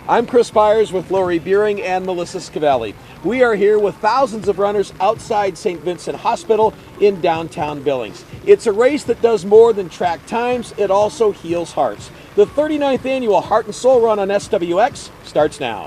I'm Chris Byers with Lori Beering and Melissa Scavelli. We are here with thousands of runners outside St. Vincent Hospital in downtown Billings. It's a race that does more than track times, it also heals hearts. The 39th annual Heart and Soul Run on SWX starts now.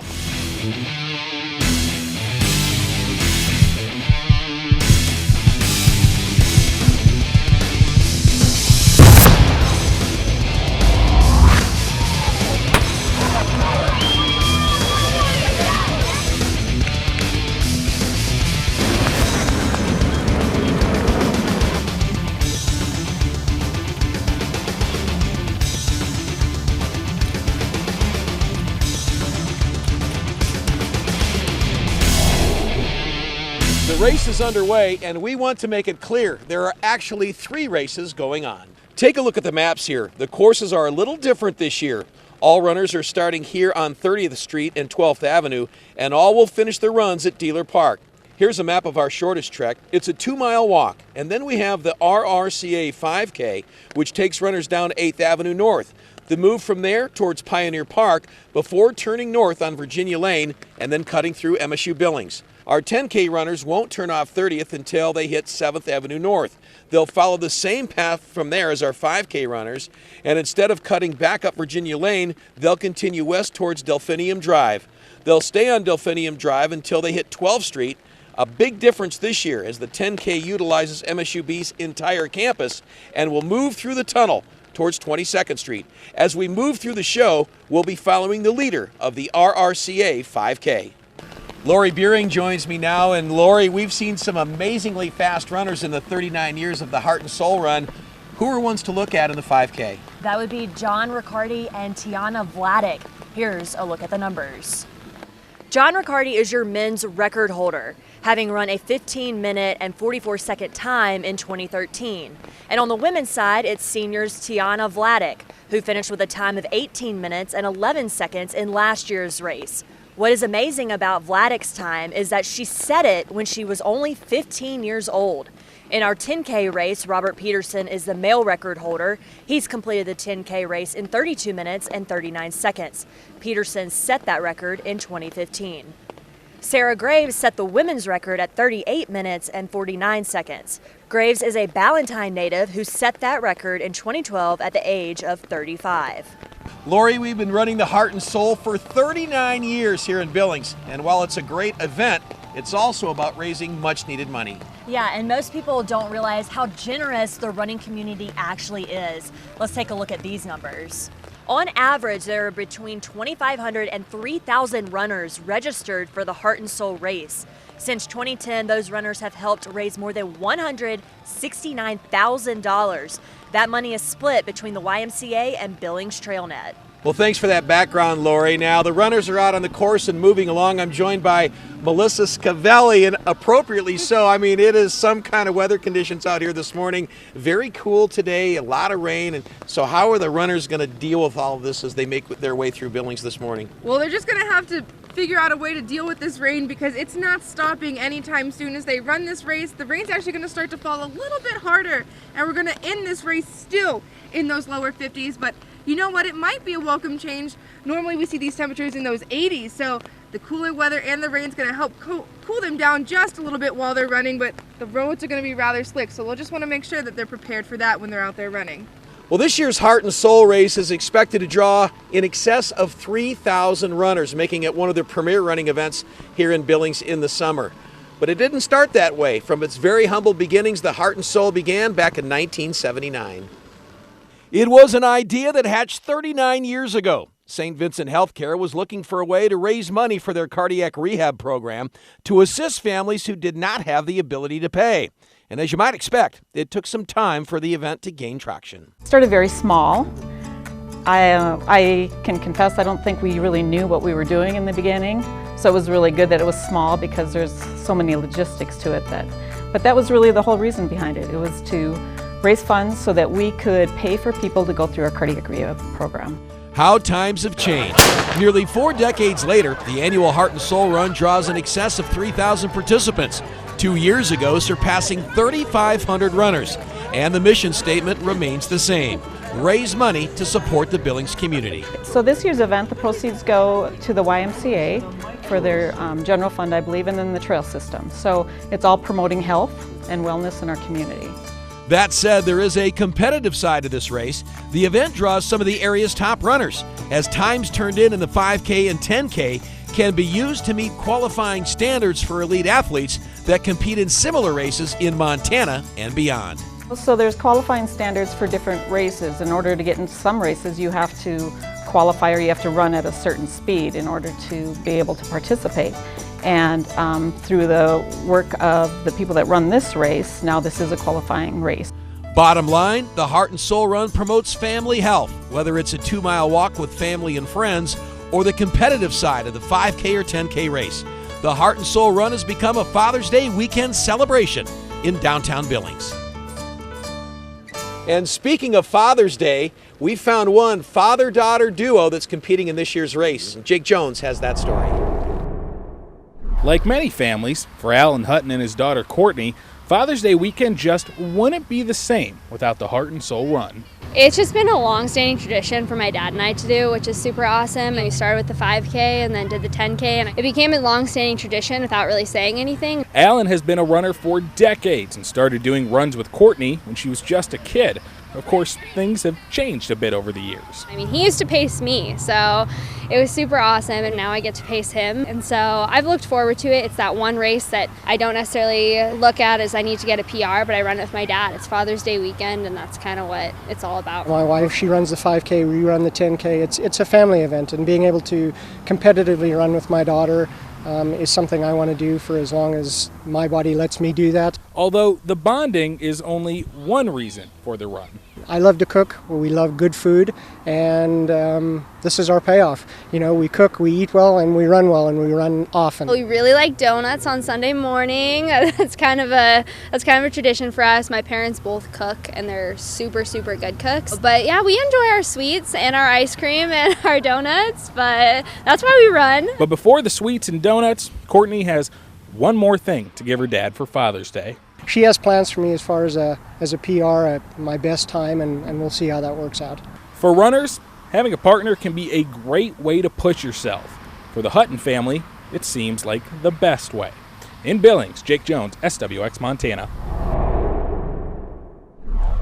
The race is underway, and we want to make it clear there are actually 3 races going on. Take a look at the maps here. The courses are a little different this year. All runners are starting here on 30th Street and 12th Avenue, and all will finish their runs at Dealer Park. Here's a map of our shortest trek. It's a 2-mile walk, and then we have the RRCA 5K, which takes runners down 8th Avenue North. The move from there towards Pioneer Park before turning north on Virginia Lane and then cutting through MSU Billings. Our 10K runners won't turn off 30th until they hit 7th Avenue North. They'll follow the same path from there as our 5K runners, and instead of cutting back up Virginia Lane, they'll continue west towards Delphinium Drive. They'll stay on Delphinium Drive until they hit 12th Street. A big difference this year as the 10K utilizes MSUB's entire campus and will move through the tunnel towards 22nd Street. As we move through the show, we'll be following the leader of the RRCA 5K. Lori Beering joins me now, and Lori, we've seen some amazingly fast runners in the 39 years of the Heart and Soul Run. Who are ones to look at in the 5K? That would be John Riccardi and Tiana Vladik. Here's a look at the numbers. John Riccardi is your men's record holder, having run a 15-minute and 44-second time in 2013. And on the women's side, it's seniors Tiana Vladik, who finished with a time of 18 minutes and 11 seconds in last year's race. What is amazing about Vladik's time is that she set it when she was only 15 years old. In our 10K race, Robert Peterson is the male record holder. He's completed the 10K race in 32 minutes and 39 seconds. Peterson set that record in 2015. Sarah Graves set the women's record at 38 minutes and 49 seconds. Graves is a Ballantine native who set that record in 2012 at the age of 35. Lori, we've been running the Heart and Soul for 39 years here in Billings, and while it's a great event, it's also about raising much needed money. Yeah, and most people don't realize how generous the running community actually is. Let's take a look at these numbers. On average, there are between 2,500 and 3,000 runners registered for the Heart and Soul race. Since 2010, those runners have helped raise more than $169,000. That money is split between the YMCA and Billings TrailNet. Well, thanks for that background, Lori. Now, the runners are out on the course and moving along. I'm joined by Melissa Scavelli, and appropriately so. I mean, it is some kind of weather conditions out here this morning. Very cool today, a lot of rain. And so how are the runners going to deal with all of this as they make their way through Billings this morning? Well, they're just going to have to figure out a way to deal with this rain because it's not stopping anytime soon. As they run this race, the rain's actually going to start to fall a little bit harder, and we're going to end this race still in those lower 50s. But you know what? It might be a welcome change. Normally we see these temperatures in those 80s, so the cooler weather and the rain's going to help cool them down just a little bit while they're running, but the roads are going to be rather slick, so we'll just want to make sure that they're prepared for that when they're out there running. Well, this year's Heart and Soul race is expected to draw in excess of 3,000 runners, making it one of the premier running events here in Billings in the summer. But it didn't start that way. From its very humble beginnings, the Heart and Soul began back in 1979. It was an idea that hatched 39 years ago. St. Vincent Healthcare was looking for a way to raise money for their cardiac rehab program to assist families who did not have the ability to pay. And as you might expect, it took some time for the event to gain traction. Started very small. I can confess I don't think we really knew what we were doing in the beginning. So it was really good that it was small because there's so many logistics to it. But that was really the whole reason behind it. It was to raise funds so that we could pay for people to go through our cardiac rehab program. How times have changed. Nearly 4 decades later, the annual Heart and Soul Run draws in excess of 3,000 participants. 2 years ago, surpassing 3,500 runners. And the mission statement remains the same: raise money to support the Billings community. So this year's event, the proceeds go to the YMCA for their general fund, I believe, and then the trail system. So it's all promoting health and wellness in our community. That said, there is a competitive side to this race. The event draws some of the area's top runners, as times turned in the 5K and 10K can be used to meet qualifying standards for elite athletes that compete in similar races in Montana and beyond. So there's qualifying standards for different races. In order to get into some races, you have to qualify or you have to run at a certain speed in order to be able to participate. And through the work of the people that run this race, now this is a qualifying race. Bottom line, the Heart and Soul Run promotes family health, whether it's a 2-mile walk with family and friends or the competitive side of the 5K or 10K race. The Heart and Soul Run has become a Father's Day weekend celebration in downtown Billings. And speaking of Father's Day, we found one father-daughter duo that's competing in this year's race. Jake Jones has that story. Like many families, for Alan Hutton and his daughter Courtney, Father's Day weekend just wouldn't be the same without the Heart and Soul Run. It's just been a long-standing tradition for my dad and I to do, which is super awesome. And we started with the 5K and then did the 10K, and it became a long-standing tradition without really saying anything. Alan has been a runner for decades and started doing runs with Courtney when she was just a kid. Of course, things have changed a bit over the years. I mean, he used to pace me, so it was super awesome, and now I get to pace him. And so I've looked forward to it. It's that one race that I don't necessarily look at as I need to get a PR, but I run it with my dad. It's Father's Day weekend, and that's kind of what it's all about. My wife, she runs the 5K, we run the 10K. It's a family event, and being able to competitively run with my daughter is something I want to do for as long as my body lets me do that. Although the bonding is only one reason for the run. I love to cook, we love good food, and this is our payoff. You know, we cook, we eat well, and we run often. We really like donuts on Sunday morning. That's kind of a tradition for us. My parents both cook, and they're super, super good cooks. But yeah, we enjoy our sweets and our ice cream and our donuts, but that's why we run. But before the sweets and donuts, Courtney has one more thing to give her dad for Father's Day. She has plans for me as far as a PR at my best time, and we'll see how that works out. For runners, having a partner can be a great way to push yourself. For the Hutton family, it seems like the best way. In Billings, Jake Jones, SWX Montana.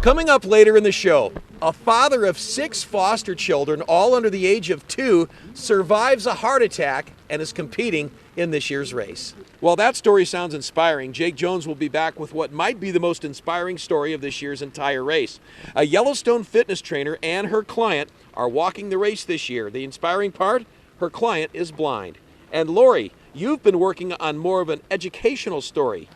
Coming up later in the show, a father of 6 foster children, all under the age of 2, survives a heart attack and is competing in this year's race. Well, that story sounds inspiring. Jake Jones will be back with what might be the most inspiring story of this year's entire race. A Yellowstone fitness trainer and her client are walking the race this year. The inspiring part? Her client is blind. And Lori, you've been working on more of an educational story.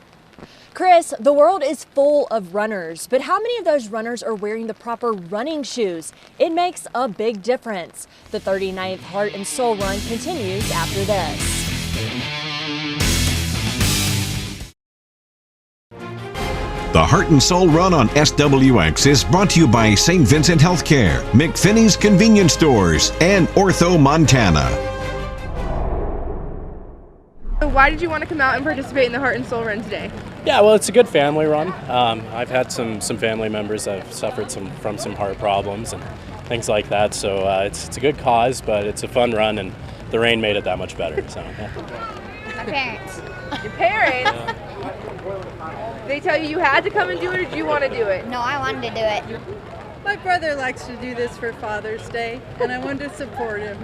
Chris, the world is full of runners, but how many of those runners are wearing the proper running shoes? It makes a big difference. The 39th Heart and Soul Run continues after this. The Heart and Soul Run on SWX is brought to you by St. Vincent Healthcare, McPhinney's Convenience Stores, and Ortho Montana. So why did you want to come out and participate in the Heart and Soul Run today? Yeah, well, it's a good family run. I've had some family members that have suffered from some heart problems and things like that, so it's a good cause, but it's a fun run, and the rain made it that much better. So, yeah. My parents. Your parents? Yeah. They tell you had to come and do it, or did you want to do it? No, I wanted to do it. My brother likes to do this for Father's Day, and I wanted to support him.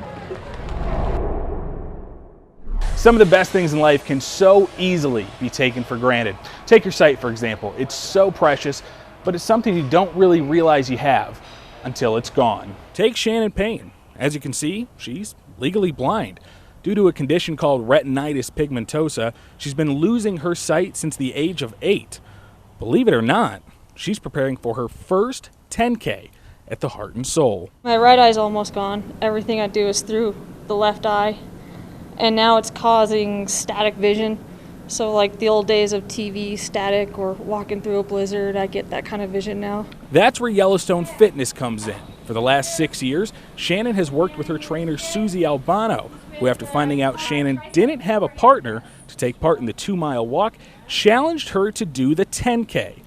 Some of the best things in life can so easily be taken for granted. Take your sight, for example. It's so precious, but it's something you don't really realize you have until it's gone. Take Shannon Payne. As you can see, she's legally blind. Due to a condition called retinitis pigmentosa, she's been losing her sight since the age of 8. Believe it or not, she's preparing for her first 10K at the Heart and Soul. My right eye's almost gone. Everything I do is through the left eye. And now it's causing static vision. So like the old days of TV static or walking through a blizzard, I get that kind of vision now. That's where Yellowstone Fitness comes in. For the last 6 years, Shannon has worked with her trainer Susie Albano, who after finding out Shannon didn't have a partner to take part in the 2-mile walk, challenged her to do the 10K.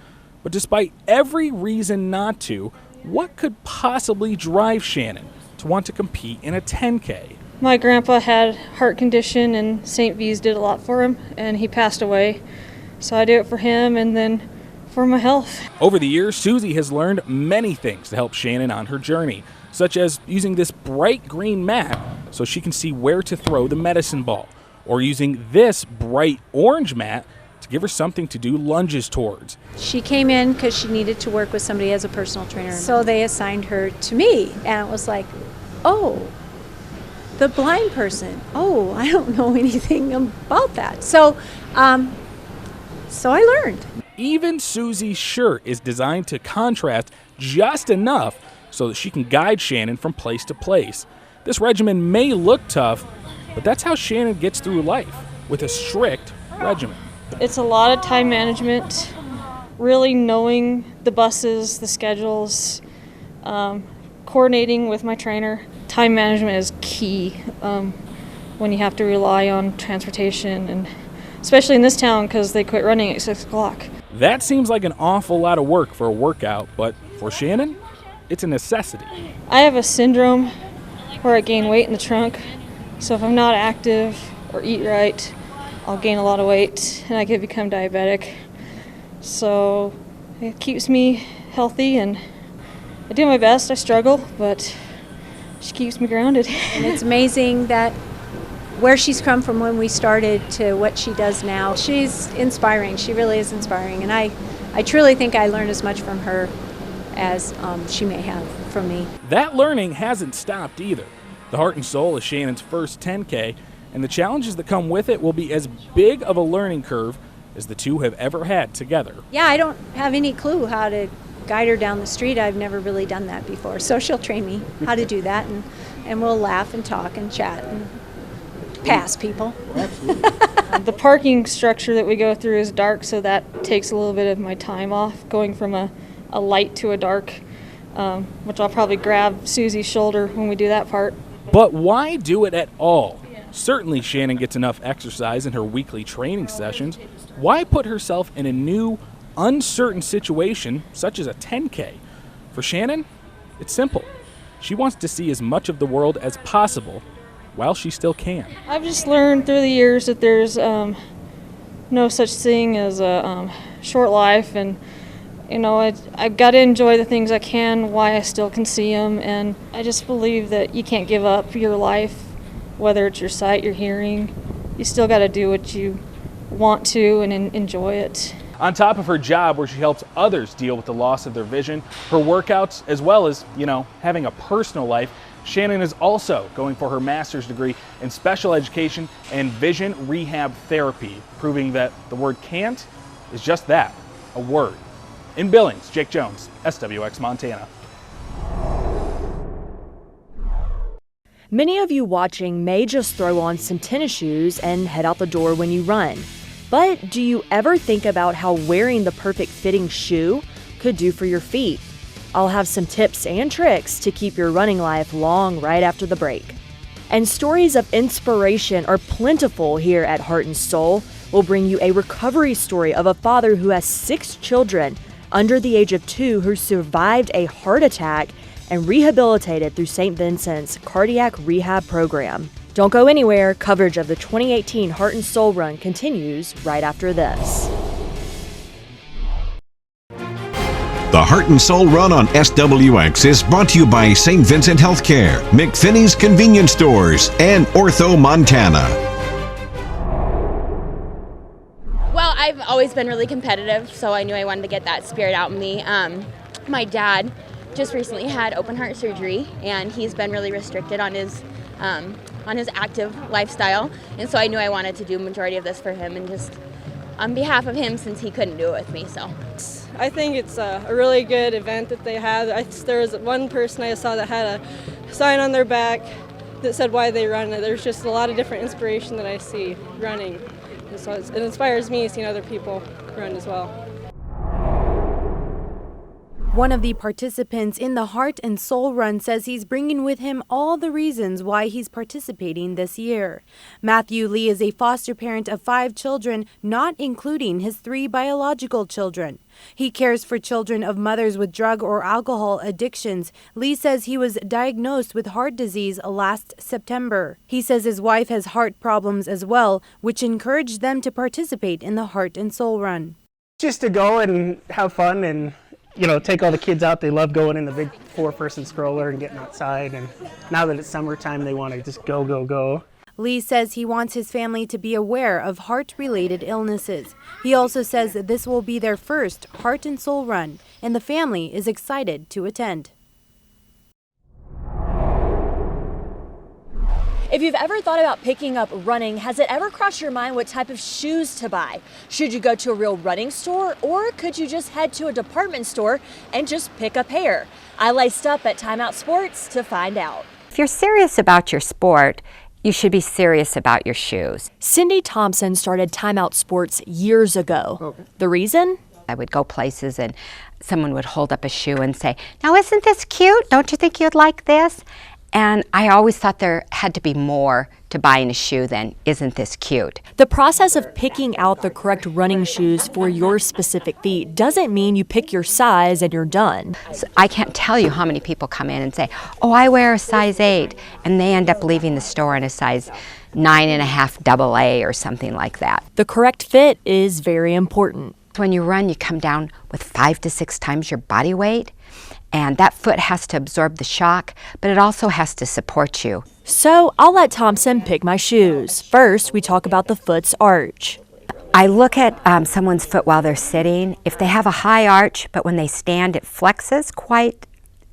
But despite every reason not to, what could possibly drive Shannon to want to compete in a 10K? My grandpa had heart condition and St. V's did a lot for him and he passed away. So I do it for him and then for my health. Over the years, Susie has learned many things to help Shannon on her journey, such as using this bright green mat so she can see where to throw the medicine ball, or using this bright orange mat to give her something to do lunges towards. She came in because she needed to work with somebody as a personal trainer. So they assigned her to me, and it was like, oh, the blind person. Oh, I don't know anything about that. So I learned. Even Susie's shirt is designed to contrast just enough so that she can guide Shannon from place to place. This regimen may look tough, but that's how Shannon gets through life, with a strict regimen. It's a lot of time management, really knowing the buses, the schedules, coordinating with my trainer. Time management is key when you have to rely on transportation, and especially in this town because they quit running at 6 o'clock. That seems like an awful lot of work for a workout, but for Shannon, it's a necessity. I have a syndrome where I gain weight in the trunk, so if I'm not active or eat right, I'll gain a lot of weight and I could become diabetic. So it keeps me healthy and I do my best. I struggle, but she keeps me grounded. And it's amazing that where she's come from when we started to what she does now. She's inspiring. She really is inspiring. And I truly think I learned as much from her as she may have from me. That learning hasn't stopped either. The Heart and Soul is Shannon's first 10K, and the challenges that come with it will be as big of a learning curve as the two have ever had together. Yeah, I don't have any clue how to guide her down the street. I've never really done that before. So she'll train me how to do that, and we'll laugh and talk and chat and pass people. The parking structure that we go through is dark, so that takes a little bit of my time off, going from a light to a dark, which I'll probably grab Susie's shoulder when we do that part. But why do it at all? Certainly Shannon gets enough exercise in her weekly training sessions. Why put herself in a new, uncertain situation such as a 10K? For Shannon, it's simple. She wants to see as much of the world as possible while she still can. I've just learned through the years that there's no such thing as a short life, and you know, I've got to enjoy the things I can while I still can see them, and I just believe that you can't give up your life, whether it's your sight, your hearing. You still got to do what you want to and enjoy it. On top of her job where she helps others deal with the loss of their vision, her workouts, as well as, having a personal life, Shannon is also going for her master's degree in special education and vision rehab therapy, proving that the word can't is just that, a word. In Billings, Jake Jones, SWX Montana. Many of you watching may just throw on some tennis shoes and head out the door when you run. But do you ever think about how wearing the perfect fitting shoe could do for your feet? I'll have some tips and tricks to keep your running life long right after the break. And stories of inspiration are plentiful here at Heart and Soul. We'll bring you a recovery story of a father who has 6 children under the age of 2 who survived a heart attack and rehabilitated through St. Vincent's cardiac rehab program. Don't go anywhere. Coverage of the 2018 Heart and Soul Run continues right after this. The Heart and Soul Run on SWX is brought to you by St. Vincent Healthcare, McPhinney's Convenience Stores, and Ortho Montana. Well, I've always been really competitive, so I knew I wanted to get that spirit out in me. My dad just recently had open heart surgery, and he's been really restricted on his active lifestyle, and so I knew I wanted to do a majority of this for him and just on behalf of him since he couldn't do it with me. So I think it's a really good event that they have. There was one person I saw that had a sign on their back that said why they run. There's just a lot of different inspiration that I see running, and so it inspires me seeing other people run as well. One of the participants in the Heart and Soul Run says he's bringing with him all the reasons why he's participating this year. Matthew Lee is a foster parent of 5 children, not including his 3 biological children. He cares for children of mothers with drug or alcohol addictions. Lee says he was diagnosed with heart disease last September. He says his wife has heart problems as well, which encouraged them to participate in the Heart and Soul Run. Just to go and have fun and take all the kids out. They love going in the big 4-person stroller and getting outside. And now that it's summertime, they want to just go, go, go. Lee says he wants his family to be aware of heart-related illnesses. He also says that this will be their first Heart and Soul Run, and the family is excited to attend. If you've ever thought about picking up running, has it ever crossed your mind what type of shoes to buy? Should you go to a real running store, or could you just head to a department store and just pick a pair? I laced up at Time Out Sports to find out. If you're serious about your sport, you should be serious about your shoes. Cindy Thompson started Time Out Sports years ago. Okay. The reason? I would go places and someone would hold up a shoe and say, "Now isn't this cute? Don't you think you'd like this?" And I always thought there had to be more to buying a shoe than, "Isn't this cute?" The process of picking out the correct running shoes for your specific feet doesn't mean you pick your size and you're done. So I can't tell you how many people come in and say, "Oh, I wear a size 8," and they end up leaving the store in a size 9.5 AA or something like that. The correct fit is very important. When you run, you come down with 5 to 6 times your body weight. And that foot has to absorb the shock, but it also has to support you. So I'll let Thompson pick my shoes. First, we talk about the foot's arch. I look at someone's foot while they're sitting. If they have a high arch, but when they stand it flexes quite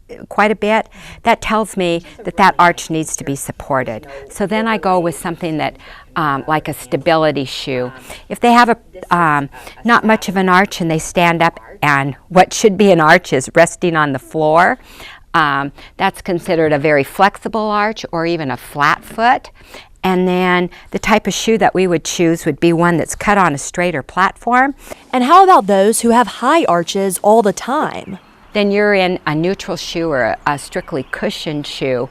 a bit, that tells me that that arch needs to be supported. So then I go with something that like a stability shoe. If they have not much of an arch and they stand up and what should be an arch is resting on the floor, that's considered a very flexible arch or even a flat foot. And then the type of shoe that we would choose would be one that's cut on a straighter platform. And how about those who have high arches all the time? Then you're in a neutral shoe or a strictly cushioned shoe.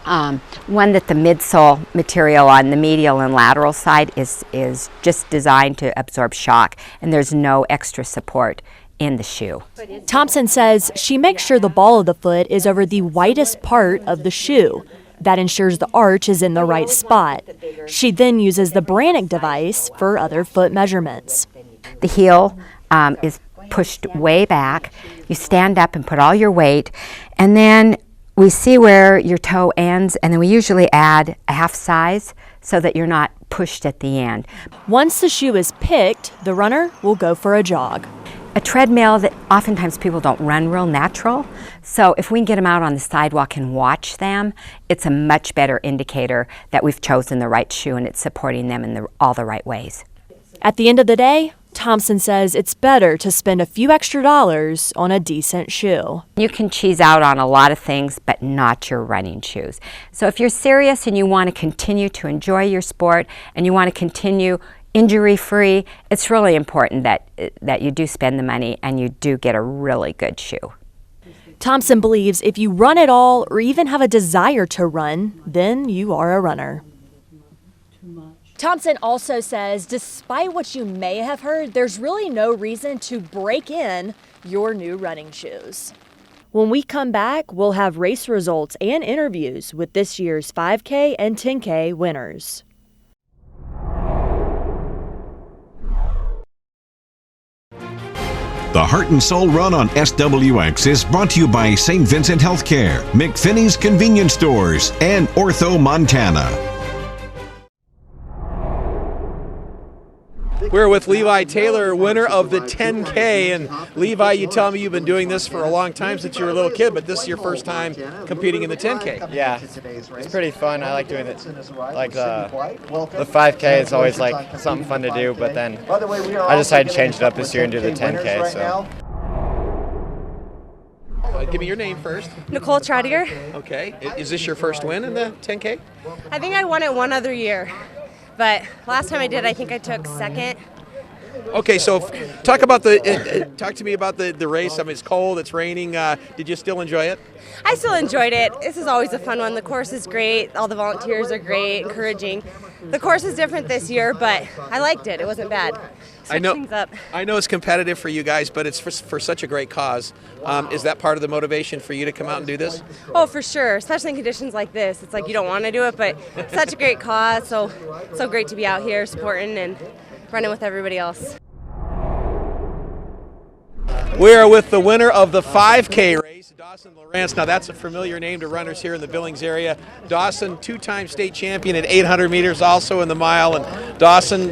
One that the midsole material on the medial and lateral side is just designed to absorb shock, and there's no extra support in the shoe. Thompson says she makes sure the ball of the foot is over the widest part of the shoe. That ensures the arch is in the right spot. She then uses the Brannick device for other foot measurements. The heel is pushed way back. You stand up and put all your weight, and then we see where your toe ends, and then we usually add a half size so that you're not pushed at the end. Once the shoe is picked, the runner will go for a jog. A treadmill that oftentimes people don't run real natural, so if we can get them out on the sidewalk and watch them, it's a much better indicator that we've chosen the right shoe and it's supporting them in all the right ways. At the end of the day, Thompson says it's better to spend a few extra dollars on a decent shoe. You can cheese out on a lot of things, but not your running shoes. So if you're serious and you want to continue to enjoy your sport and you want to continue injury-free, it's really important that you do spend the money and you do get a really good shoe. Thompson believes if you run at all or even have a desire to run, then you are a runner. Thompson also says, despite what you may have heard, there's really no reason to break in your new running shoes. When we come back, we'll have race results and interviews with this year's 5K and 10K winners. The Heart and Soul Run on SWX is brought to you by St. Vincent Healthcare, McPhinney's Convenience Stores, and Ortho Montana. We're with Levi Taylor, winner of the 10K. And Levi, you tell me you've been doing this for a long time, since you were a little kid, but this is your first time competing in the 10K. Yeah, it's pretty fun. I like doing it. Like the 5K is always like something fun to do, but then I decided to change it up this year and do the 10K. So. Give me your name first. Nicole Troutiger. Okay. Is this your first win in the 10K? I think I won it one other year, but last time I did, I think I took second. Okay, so talk about talk to me about the race. I mean, it's cold, it's raining. Did you still enjoy it? I still enjoyed it. This is always a fun one. The course is great. All the volunteers are great, encouraging. The course is different this year, but I liked it. It wasn't bad. Switch things up. I know it's competitive for you guys, but it's for such a great cause. Is that part of the motivation for you to come out and do this? Oh, for sure. Especially in conditions like this. It's like you don't want to do it, but it's such a great cause. So great to be out here supporting and running with everybody else. We are with the winner of the 5K race, Dawson Lawrence. Now that's a familiar name to runners here in the Billings area. Dawson, two-time state champion at 800 meters, also in the mile. And Dawson,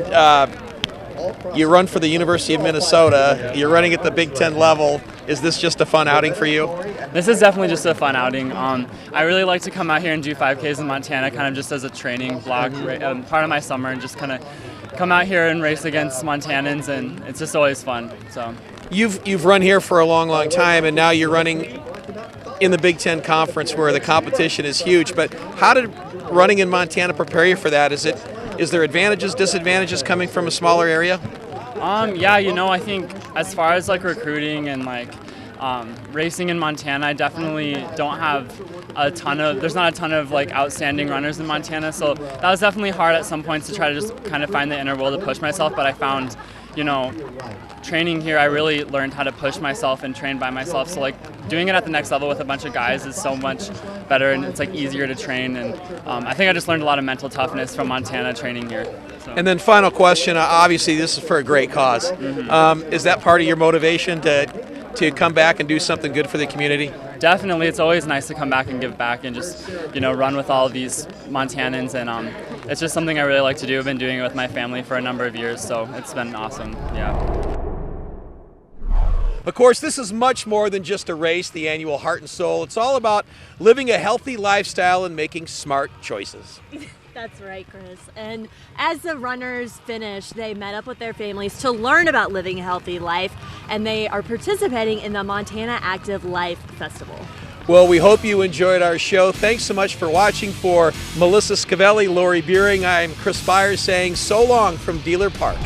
you run for the University of Minnesota. You're running at the Big Ten level. Is this just a fun outing for you? This is definitely just a fun outing. I really like to come out here and do 5Ks in Montana, kind of just as a training block, part of my summer, and just kind of come out here and race against Montanans, and it's just always fun. So. You've run here for a long time, and now you're running in the Big Ten Conference where the competition is huge. But how did running in Montana prepare you for that? Is there advantages, disadvantages coming from a smaller area? Yeah, I think as far as like recruiting and like racing in Montana, I definitely don't have there's not a ton of like outstanding runners in Montana. So that was definitely hard at some points to try to just kind of find the interval to push myself. But I found, training here, I really learned how to push myself and train by myself. So like doing it at the next level with a bunch of guys is so much better, and it's like easier to train. And I think I just learned a lot of mental toughness from Montana training here. So. And then final question, obviously this is for a great cause. Mm-hmm. Is that part of your motivation to come back and do something good for the community? Definitely. It's always nice to come back and give back and just, run with all of these Montanans. And it's just something I really like to do. I've been doing it with my family for a number of years, so it's been awesome. Yeah. Of course, this is much more than just a race, the annual Heart and Soul. It's all about living a healthy lifestyle and making smart choices. That's right, Chris. And as the runners finished, they met up with their families to learn about living a healthy life, and they are participating in the Montana Active Life Festival. Well, we hope you enjoyed our show. Thanks so much for watching. For Melissa Scavelli, Lori Buehring, I'm Chris Byers saying so long from Dealer Park.